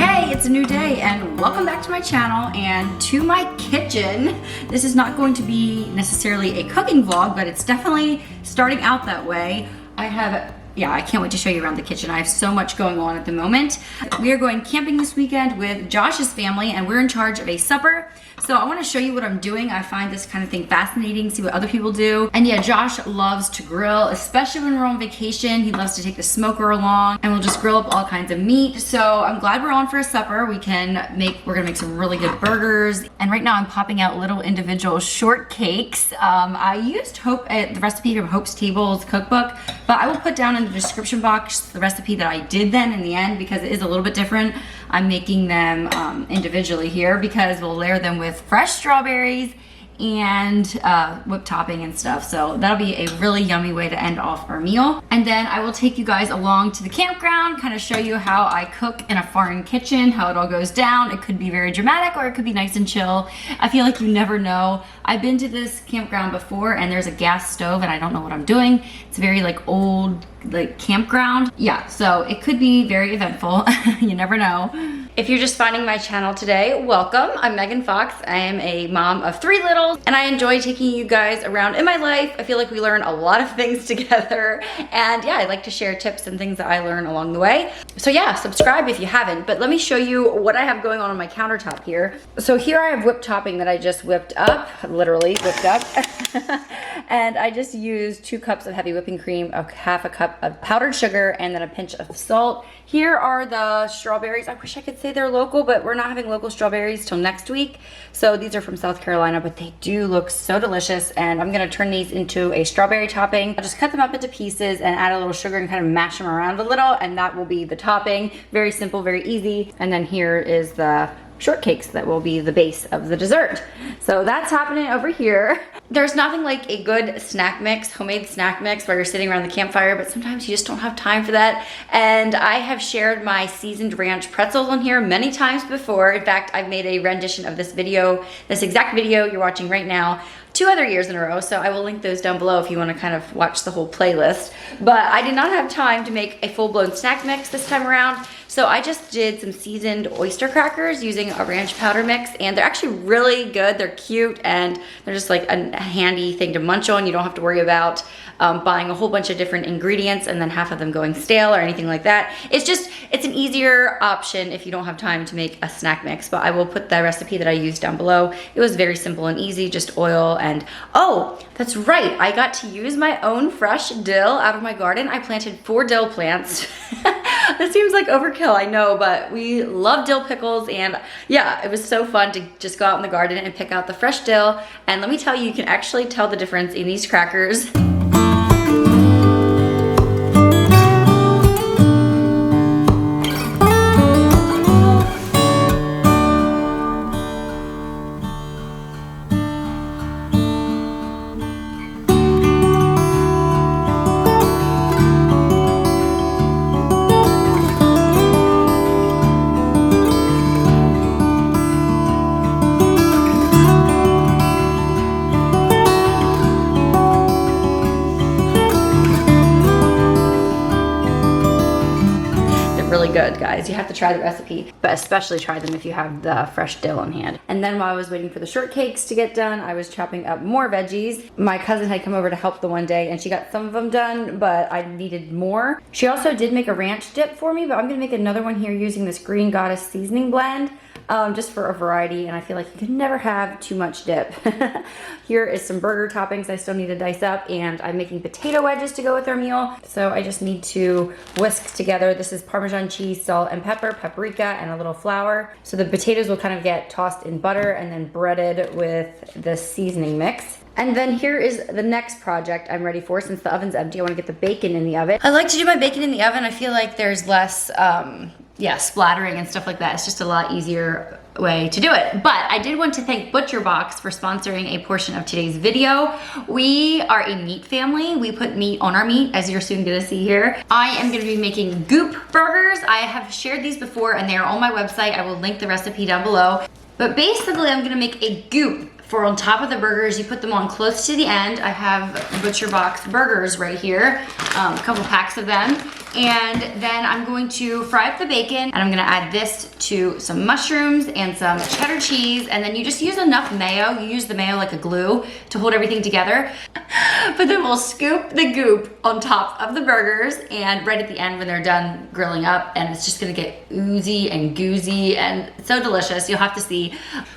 Hey, it's a new day and welcome back to my channel and to my kitchen. This is not going to be necessarily a cooking vlog, but it's definitely starting out that way. I can't wait to show you around the kitchen. I have so much going on at the moment. We are going camping this weekend with Josh's family and we're in charge of a supper. So I want to show you what I'm doing. I find this kind of thing fascinating, see what other people do. And yeah, Josh loves to grill, especially when we're on vacation. He loves to take the smoker along and we'll just grill up all kinds of meat. So I'm glad we're on for a supper. We're gonna make some really good burgers. And right now I'm popping out little individual shortcakes. I used the recipe from Hope's Table's cookbook, but I will put down in the description box the recipe that I did then in the end because it is a little bit different. I'm making them individually here because we'll layer them with fresh strawberries and whipped topping and stuff. So that'll be a really yummy way to end off our meal. And then I will take you guys along to the campground, kind of show you how I cook in a foreign kitchen, how it all goes down. It could be very dramatic or it could be nice and chill. I feel like you never know. I've been to this campground before and there's a gas stove and I don't know what I'm doing. It's very like old campground. Yeah, so it could be very eventful. You never know. If you're just finding my channel today, welcome. I'm Megan Fox. I am a mom of 3 littles and I enjoy taking you guys around in my life. I feel like we learn a lot of things together and yeah, I like to share tips and things that I learn along the way. So yeah, subscribe if you haven't, but let me show you what I have going on my countertop here. So here I have whipped topping that I just whipped up, literally whipped up. And I just used 2 cups of heavy whipping cream, half a cup of powdered sugar, and then a pinch of salt. Here are the strawberries. I wish I could say they're local, but we're not having local strawberries till next week. So these are from South Carolina, but they do look so delicious. And I'm gonna turn these into a strawberry topping. I'll just cut them up into pieces and add a little sugar and kind of mash them around a little, and that will be the topping. Very simple, very easy. And then here is the shortcakes that will be the base of the dessert. So that's happening over here. There's nothing like a good snack mix, homemade snack mix where you're sitting around the campfire, but sometimes you just don't have time for that. And I have shared my seasoned ranch pretzels on here many times before. In fact, I've made a rendition of this video, this exact video you're watching right now, 2 other years in a row, so I will link those down below if you want to kind of watch the whole playlist. But I did not have time to make a full-blown snack mix this time around, so I just did some seasoned oyster crackers using a ranch powder mix, and they're actually really good. They're cute, and they're just like a handy thing to munch on. You don't have to worry about buying a whole bunch of different ingredients and then half of them going stale or anything like that. It's an easier option if you don't have time to make a snack mix, but I will put the recipe that I used down below. It was very simple and easy, just oil and, oh, that's right, I got to use my own fresh dill out of my garden. I planted 4 dill plants. That seems like overkill, I know, but we love dill pickles, and yeah, it was so fun to just go out in the garden and pick out the fresh dill. And let me tell you, you can actually tell the difference in these crackers. Really good, guys. You have to try the recipe, but especially try them if you have the fresh dill on hand. And then while I was waiting for the shortcakes to get done, I was chopping up more veggies. My cousin had come over to help the one day and she got some of them done, but I needed more. She also did make a ranch dip for me, but I'm gonna make another one here using this Green Goddess seasoning blend. Just for a variety, and I feel like you can never have too much dip. Here is some burger toppings I still need to dice up, and I'm making potato wedges to go with our meal. So I just need to whisk together. This is Parmesan cheese, salt and pepper, paprika, and a little flour. So the potatoes will kind of get tossed in butter and then breaded with the seasoning mix. And then here is the next project I'm ready for. Since the oven's empty, I want to get the bacon in the oven. I like to do my bacon in the oven. I feel like there's less splattering and stuff like that. It's just a lot easier way to do it. But I did want to thank ButcherBox for sponsoring a portion of today's video. We are a meat family. We put meat on our meat, as you're soon gonna see here. I am gonna be making Goop Burgers. I have shared these before and they are on my website. I will link the recipe down below. But basically I'm gonna make a goop for on top of the burgers, you put them on close to the end. I have ButcherBox burgers right here, a couple packs of them. And then I'm going to fry up the bacon, and I'm gonna add this to some mushrooms and some cheddar cheese, and then you just use enough mayo. You use the mayo like a glue to hold everything together. But then we'll scoop the goop on top of the burgers, and right at the end when they're done grilling up, and it's just gonna get oozy and goozy and so delicious. You'll have to see.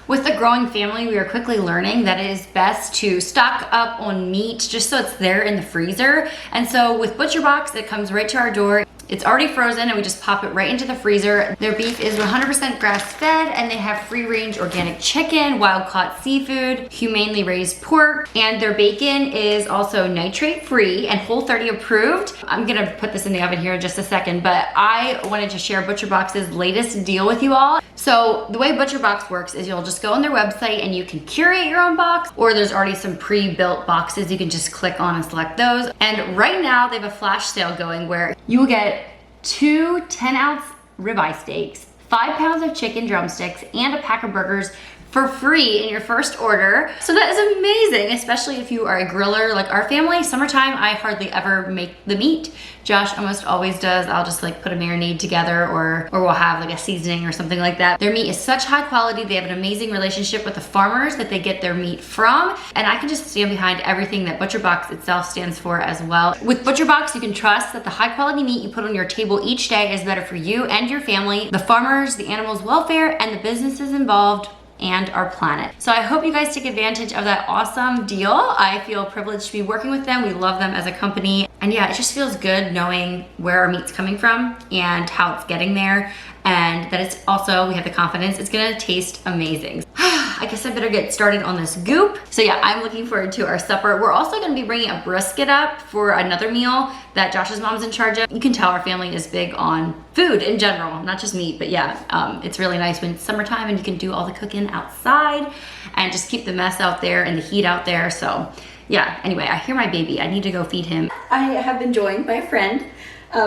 With the growing family, we are quickly learning that it is best to stock up on meat just so it's there in the freezer. And so with ButcherBox, it comes right to our door. It's already frozen and we just pop it right into the freezer. Their beef is 100% grass-fed, and they have free-range organic chicken, wild-caught seafood, humanely raised pork, and their bacon is also nitrate-free and Whole30 approved. I'm gonna put this in the oven here in just a second, but I wanted to share ButcherBox's latest deal with you all. So the way ButcherBox works is you'll just go on their website and you can curate your own box, or there's already some pre-built boxes you can just click on and select those. And right now they have a flash sale going where you will get 2 10-ounce ribeye steaks, 5 pounds of chicken drumsticks, and a pack of burgers for free in your first order. So that is amazing, especially if you are a griller like our family. Summertime, I hardly ever make the meat. Josh almost always does. I'll just like put a marinade together, or we'll have like a seasoning or something like that. Their meat is such high quality. They have an amazing relationship with the farmers that they get their meat from. And I can just stand behind everything that ButcherBox itself stands for as well. With ButcherBox, you can trust that the high quality meat you put on your table each day is better for you and your family, the farmers, the animals' welfare, and the businesses involved, and our planet. So I hope you guys take advantage of that awesome deal. I feel privileged to be working with them. We love them as a company. And yeah, it just feels good knowing where our meat's coming from and how it's getting there, and that it's also, we have the confidence it's gonna taste amazing. I guess I better get started on this goop. So yeah, I'm looking forward to our supper. We're also gonna be bringing a brisket up for another meal that Josh's mom's in charge of. You can tell our family is big on food in general, not just meat, but yeah, it's really nice when it's summertime and you can do all the cooking outside and just keep the mess out there and the heat out there. So yeah, anyway, I hear my baby. I need to go feed him. I have been joined by a friend.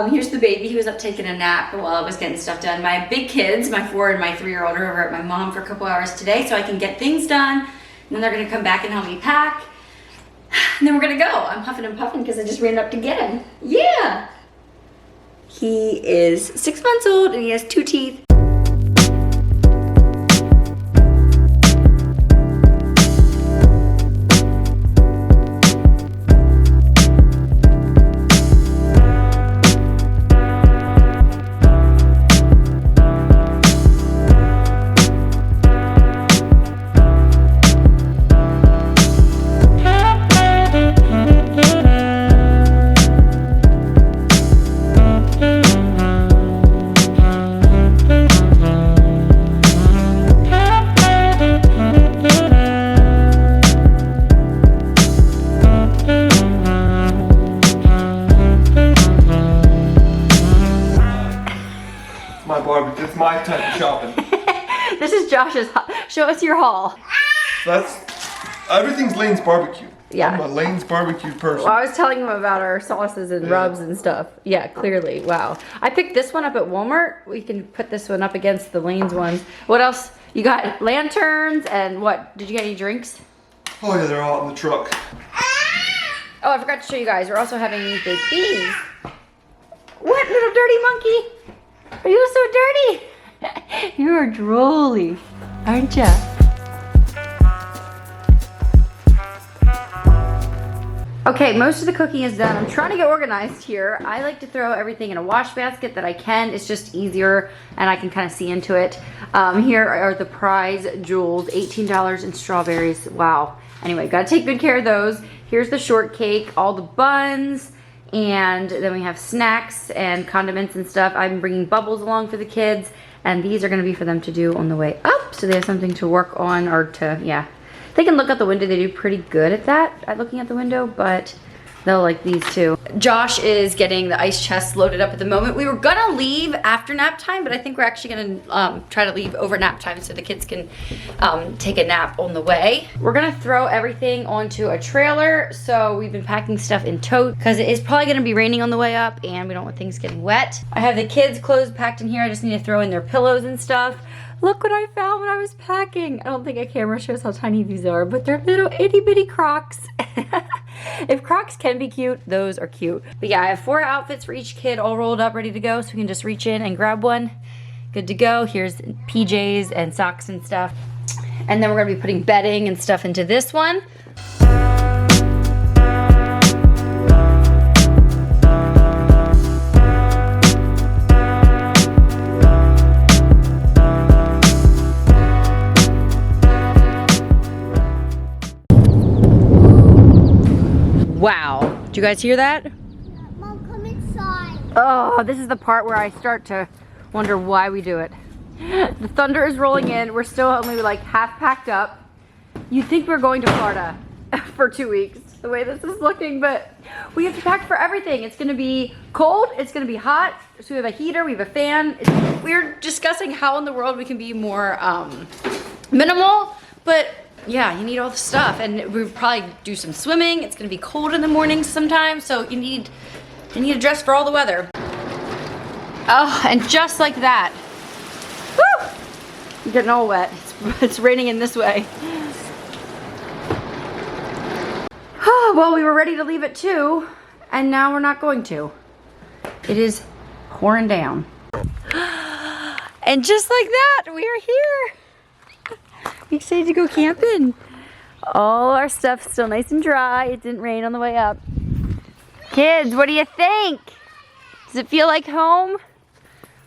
Here's the baby. He was up taking a nap while I was getting stuff done. My big kids, my 4 and my 3-year-old, are over at my mom for a couple hours today so I can get things done. And then they're gonna come back and help me pack. And then we're gonna go. I'm huffing and puffing because I just ran up to get him. Yeah. He is 6 months old and he has 2 teeth. It's my type of shopping. This is Josh's. Show us your haul. Everything's Lane's barbecue. Yeah. I'm a Lane's barbecue person. Well, I was telling him about our sauces and rubs and stuff. Yeah, clearly. Wow. I picked this one up at Walmart. We can put this one up against the Lane's ones. What else? You got lanterns and what? Did you get any drinks? Oh yeah, they're all in the truck. Oh, I forgot to show you guys. We're also having baked beans. What, little dirty monkey? Are you so dirty? You are drolly, aren't ya? Okay, most of the cooking is done. I'm trying to get organized here. I like to throw everything in a wash basket that I can. It's just easier and I can kind of see into it. Here are the prize jewels, $18 in strawberries. Wow. Anyway, gotta take good care of those. Here's the shortcake, all the buns, and then we have snacks and condiments and stuff. I'm bringing bubbles along for the kids, and these are gonna be for them to do on the way up, so they have something to work on, or to, yeah. They can look out the window. They do pretty good at that, at looking at the window, but they'll like these too. Josh is getting the ice chest loaded up at the moment. We were gonna leave after nap time, but I think we're actually gonna try to leave over nap time so the kids can take a nap on the way. We're gonna throw everything onto a trailer, so we've been packing stuff in tote because it is probably gonna be raining on the way up and we don't want things getting wet. I have the kids' clothes packed in here. I just need to throw in their pillows and stuff. Look what I found when I was packing. I don't think a camera shows how tiny these are, but they're little itty bitty Crocs. If Crocs can be cute, those are cute. But yeah, I have 4 outfits for each kid all rolled up, ready to go, so we can just reach in and grab one. Good to go. Here's PJs and socks and stuff. And then we're gonna be putting bedding and stuff into this one. Wow, did you guys hear that? Mom, come inside. Oh, this is the part where I start to wonder why we do it. The thunder is rolling in. We're still only like half packed up. You'd think we're going to Florida for 2 weeks, the way this is looking, but we have to pack for everything. It's gonna be cold, it's gonna be hot. So we have a heater, we have a fan. We're discussing how in the world we can be more minimal, but yeah, you need all the stuff, and we'll probably do some swimming. It's gonna be cold in the mornings sometimes, so you need to dress for all the weather. Oh, and just like that, woo! I'm getting all wet. It's raining in this way. Oh, well, we were ready to leave at 2, and now we're not going to. It is pouring down. And just like that, we are here. Excited to go camping. All our stuff's still nice and dry. It didn't rain on the way up. Kids, what do you think? Does it feel like home?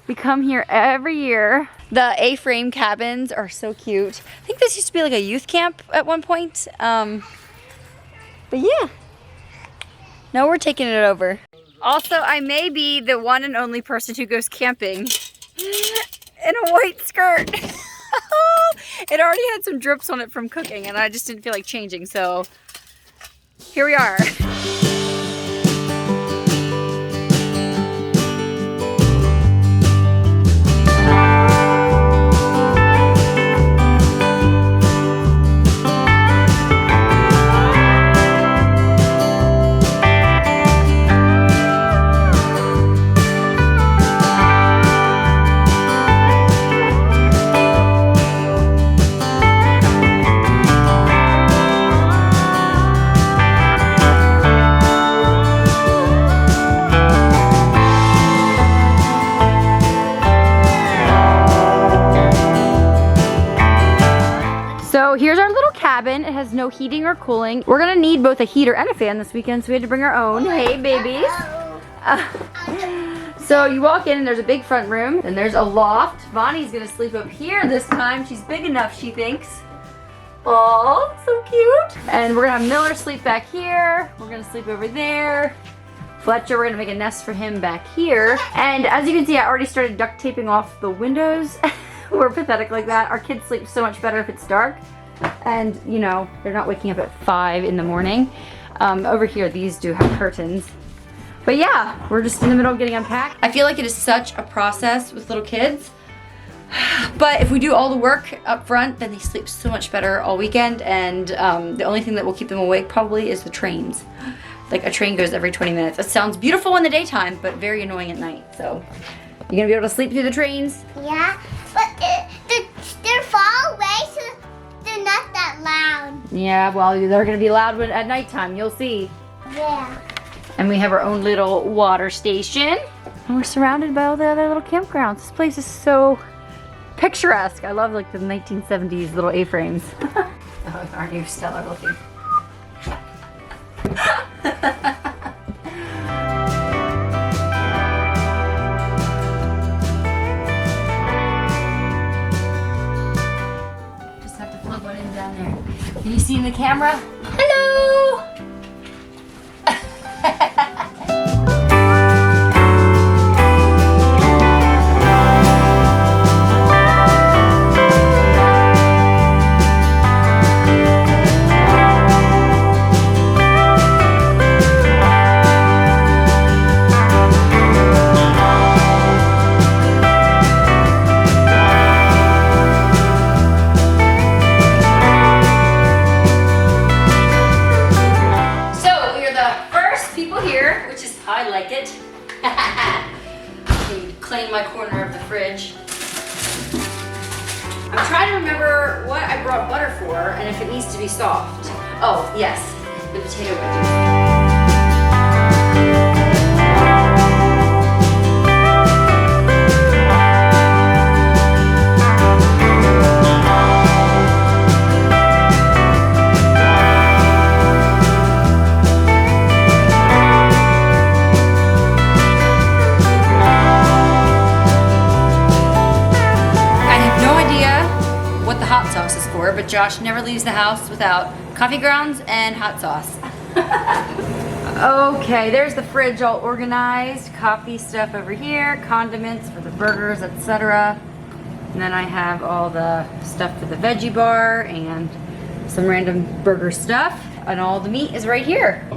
We come here every year. The A-frame cabins are so cute. I think this used to be like a youth camp at one point. But yeah, now we're taking it over. Also, I may be the one and only person who goes camping in a white skirt. It already had some drips on it from cooking, and I just didn't feel like changing, so here we are. So here's our little cabin. It has no heating or cooling. We're gonna need both a heater and a fan this weekend, so we had to bring our own. Hey, babies. So you walk in and there's a big front room, and there's a loft. Bonnie's gonna sleep up here this time. She's big enough, she thinks. Oh, so cute. And we're gonna have Miller sleep back here. We're gonna sleep over there. Fletcher, we're gonna make a nest for him back here. And as you can see, I already started duct taping off the windows. We're pathetic like that. Our kids sleep so much better if it's dark. And you know, they're not waking up at 5 in the morning. Over here, these do have curtains. But yeah, we're just in the middle of getting unpacked. I feel like it is such a process with little kids. But if we do all the work up front, then they sleep so much better all weekend. And the only thing that will keep them awake probably is the trains. Like a train goes every 20 minutes. It sounds beautiful in the daytime, but very annoying at night. So, you gonna be able to sleep through the trains? Yeah, but they're far away, so they're not that loud. Yeah, well, they're gonna be loud at nighttime. You'll see. Yeah. And we have our own little water station. And we're surrounded by all the other little campgrounds. This place is so picturesque. I love like the 1970s little A-frames. Oh, aren't you stellar looking? Just have to plug one in down there. Can you see in the camera? Hello! trying to remember what I brought butter for and if it needs to be soft. Oh, yes, the potato wedges. But Josh never leaves the house without coffee grounds and hot sauce. Okay, there's the fridge all organized. Coffee stuff over here, condiments for the burgers, etc. And then I have all the stuff for the veggie bar and some random burger stuff. And all the meat is right here.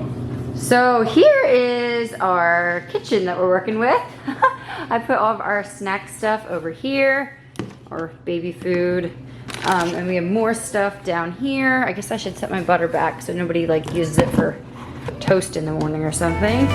So here is our kitchen that we're working with. I put all of our snack stuff over here, or baby food. And we have more stuff down here. I guess I should set my butter back so nobody like uses it for toast in the morning or something.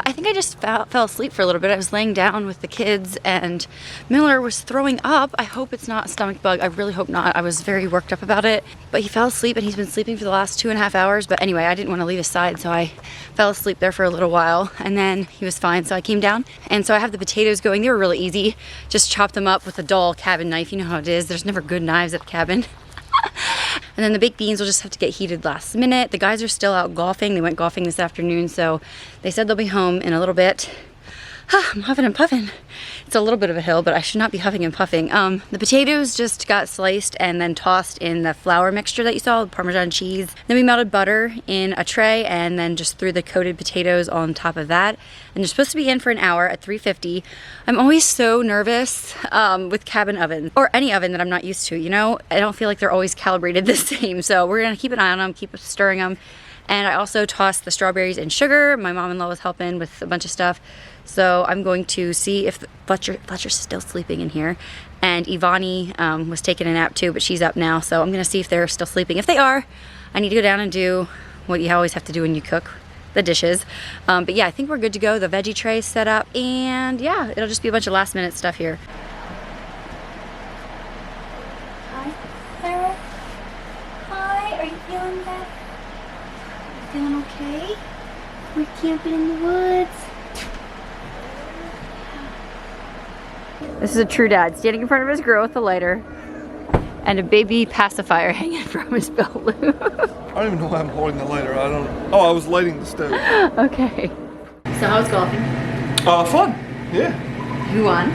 I think I just fell asleep for a little bit. I was laying down with the kids and Miller was throwing up. I hope it's not a stomach bug. I really hope not. I was very worked up about it. But he fell asleep and he's been sleeping for the last 2.5 hours. But anyway, I didn't want to leave his side, so I fell asleep there for a little while. And then he was fine, so I came down. And so I have the potatoes going. They were really easy. Just chopped them up with a dull cabin knife. You know how it is. There's never good knives at a cabin. And then the baked beans will just have to get heated last minute. The guys are still out golfing. They went golfing this afternoon, so they said they'll be home in a little bit. I'm huffing and puffing. It's a little bit of a hill, but I should not be huffing and puffing. The potatoes just got sliced and then tossed in the flour mixture that you saw, the Parmesan cheese. Then we melted butter in a tray and then just threw the coated potatoes on top of that. And they're supposed to be in for an hour at 350. I'm always so nervous with cabin ovens, or any oven that I'm not used to, you know? I don't feel like they're always calibrated the same. So we're gonna keep an eye on them, keep stirring them. And I also tossed the strawberries in sugar. My mom-in-law was helping with a bunch of stuff. So I'm going to see if Fletcher's still sleeping in here. And Ivani was taking a nap too, but she's up now. So I'm gonna see if they're still sleeping. If they are, I need to go down and do what you always have to do when you cook, the dishes. But yeah, I think we're good to go. The veggie tray is set up, and yeah, it'll just be a bunch of last minute stuff here. Hi, Sarah. Hi, are you feeling better? You feeling okay? We're camping in the woods. This is a true dad, standing in front of his grill with a lighter and a baby pacifier hanging from his belt loop. I don't even know why I'm holding the lighter. I don't. Oh, I was lighting the stove. Okay. So how's golfing? Fun. Yeah. Who won?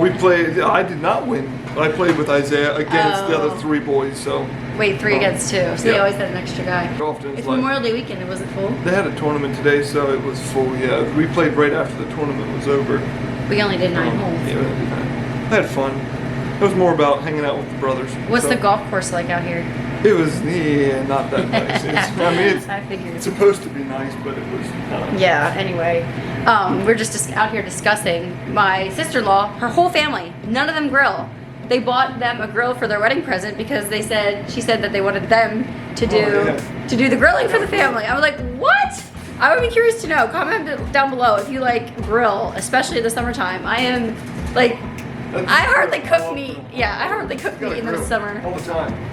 We played. I did not win. I played with Isaiah against the other 3 boys. So. Wait, 3 against 2. So yeah. they always had an extra guy. Often It's like, Memorial Day weekend. It wasn't full. They had a tournament today, so it was full. Yeah, we played right after the tournament was over. We only did 9 holes. Yeah, we had fun. It was more about hanging out with the brothers. What's the golf course like out here? It was not that nice. I figured. It's supposed to be nice, but it was. Yeah. Anyway, we're just out here discussing. My sister-in-law, her whole family, none of them grill. They bought them a grill for their wedding present because she said that they wanted them to do the grilling for the family. I was like, what? I would be curious to know. Comment down below if you like grill, especially in the summertime. I am like, I hardly cook meat. Yeah, I hardly cook meat in the summer. All the time.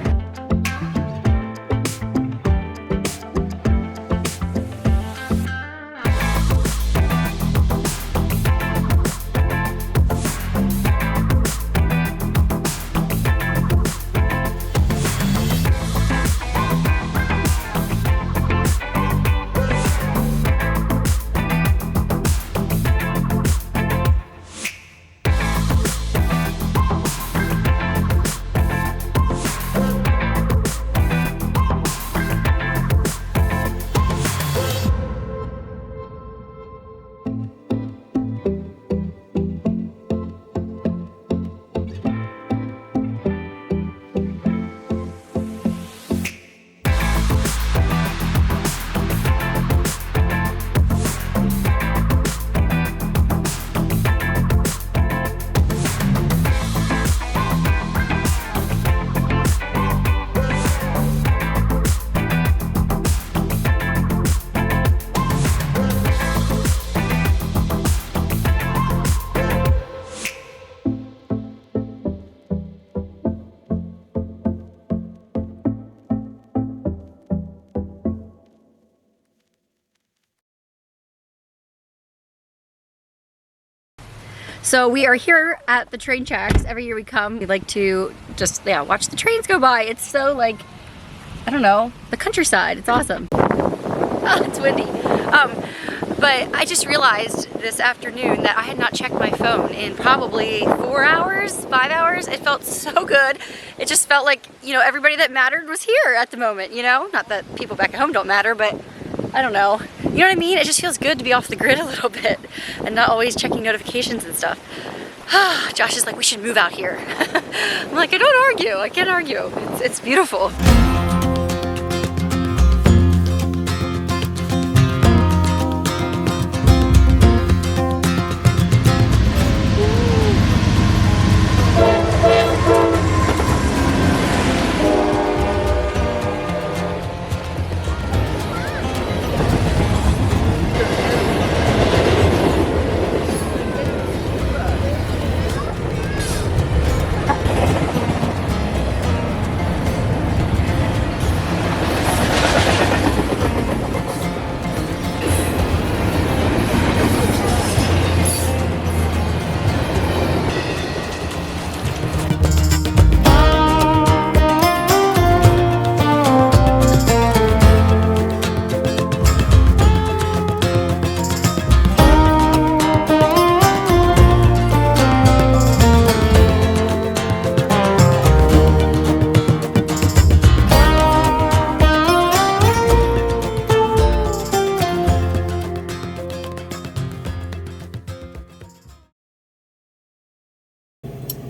So we are here at the train tracks. Every year we come, we like to just, yeah, watch the trains go by. It's so like, I don't know, the countryside. It's awesome. Oh, it's windy. But I just realized this afternoon that I had not checked my phone in probably 4 hours, 5 hours. It felt so good. It just felt like, you know, everybody that mattered was here at the moment, you know? Not that people back at home don't matter, but I don't know. You know what I mean? It just feels good to be off the grid a little bit and not always checking notifications and stuff. Josh is like, we should move out here. I'm like, I don't argue. I can't argue. It's beautiful.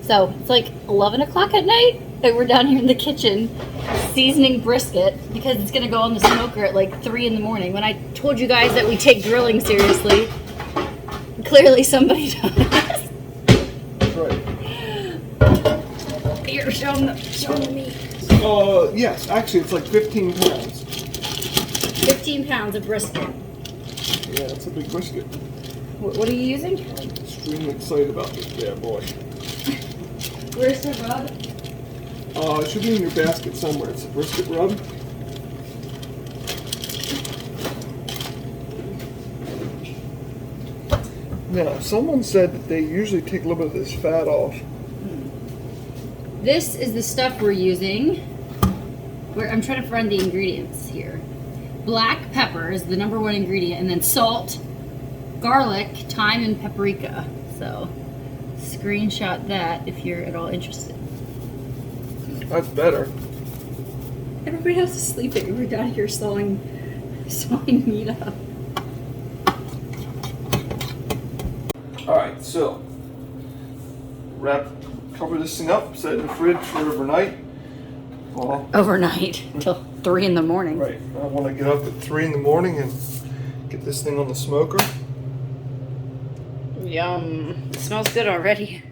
So it's like 11 o'clock at night and we're down here in the kitchen seasoning brisket because it's gonna go on the smoker at like 3 in the morning. When I told you guys that we take grilling seriously, clearly somebody does. That's right. Here, show them the meat. Yes, actually it's like 15 pounds. 15 pounds of brisket. Yeah, that's a big brisket. What are you using? I'm extremely excited about this bad boy. Where's the rub? It should be in your basket somewhere. It's a brisket rub. Now, someone said that they usually take a little bit of this fat off. This is the stuff we're using. I'm trying to find the ingredients here. Black pepper is the #1 ingredient, and then salt, garlic, thyme, and paprika. So screenshot that if you're at all interested. That's better. Everybody else is sleeping. We're down here sawing meat up. Alright, so cover this thing up, set it in the fridge for overnight. Well, Overnight till 3 in the morning. right. I want to get up at 3 in the morning and get this thing on the smoker. Yum. It smells good already.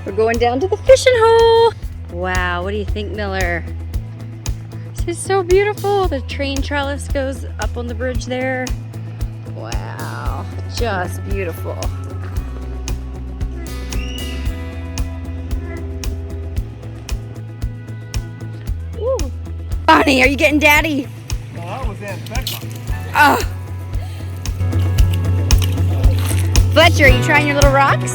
We're going down to the fishing hole. Wow, what do you think, Miller? This is so beautiful. The train trellis goes up on the bridge there. Wow, just beautiful. Ooh. Bonnie, are you getting daddy? Well, that was Aunt Becca. Oh. Fletcher, are you trying your little rocks?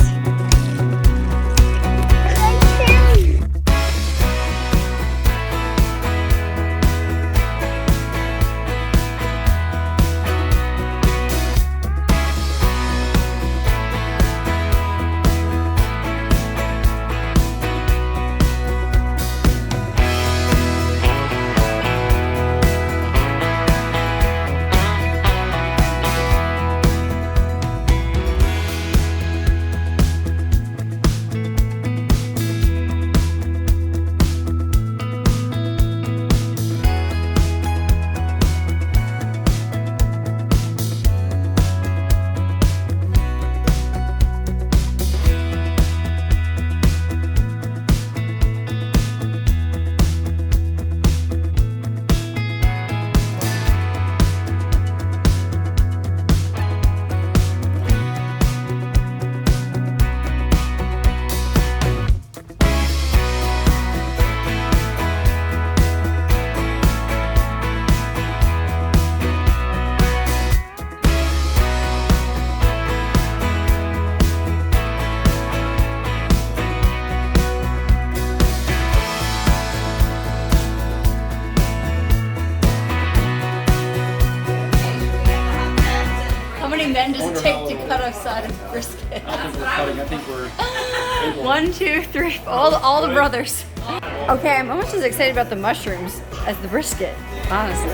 to cut a side of brisket. I think we're cutting. I think we're able. 1, 2, 3, all the brothers. Okay, I'm almost as excited about the mushrooms as the brisket, honestly.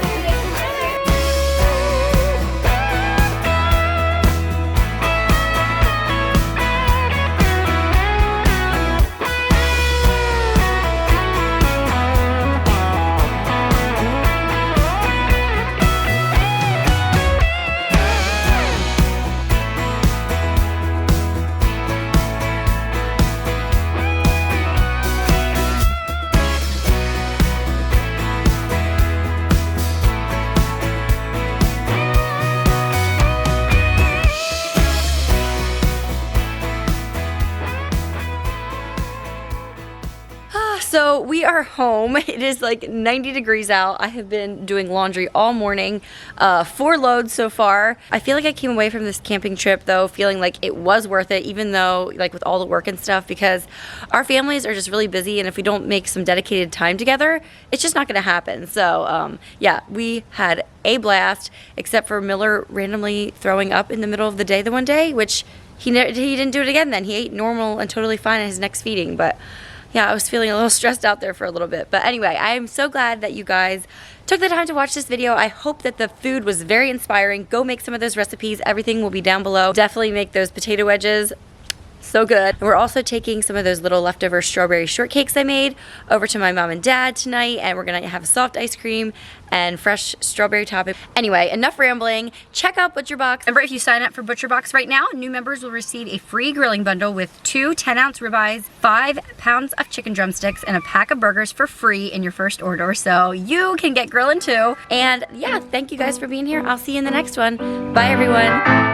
So we are home. It is like 90 degrees out. I have been doing laundry all morning, 4 loads so far. I feel like I came away from this camping trip though feeling like it was worth it, even though like with all the work and stuff, because our families are just really busy, and if we don't make some dedicated time together, it's just not gonna happen. So yeah, we had a blast, except for Miller randomly throwing up in the middle of the day the one day, which he didn't do it again then. He ate normal and totally fine at his next feeding, but yeah, I was feeling a little stressed out there for a little bit. But anyway, I am so glad that you guys took the time to watch this video. I hope that the food was very inspiring. Go make some of those recipes. Everything will be down below. Definitely make those potato wedges. So good. And we're also taking some of those little leftover strawberry shortcakes I made over to my mom and dad tonight, and we're gonna have soft ice cream and fresh strawberry topping. Anyway, enough rambling. Check out ButcherBox. Remember, if you sign up for ButcherBox right now, new members will receive a free grilling bundle with 2 10-ounce ribeyes, 5 pounds of chicken drumsticks, and a pack of burgers for free in your first order. So you can get grilling too. And yeah, thank you guys for being here. I'll see you in the next one. Bye everyone.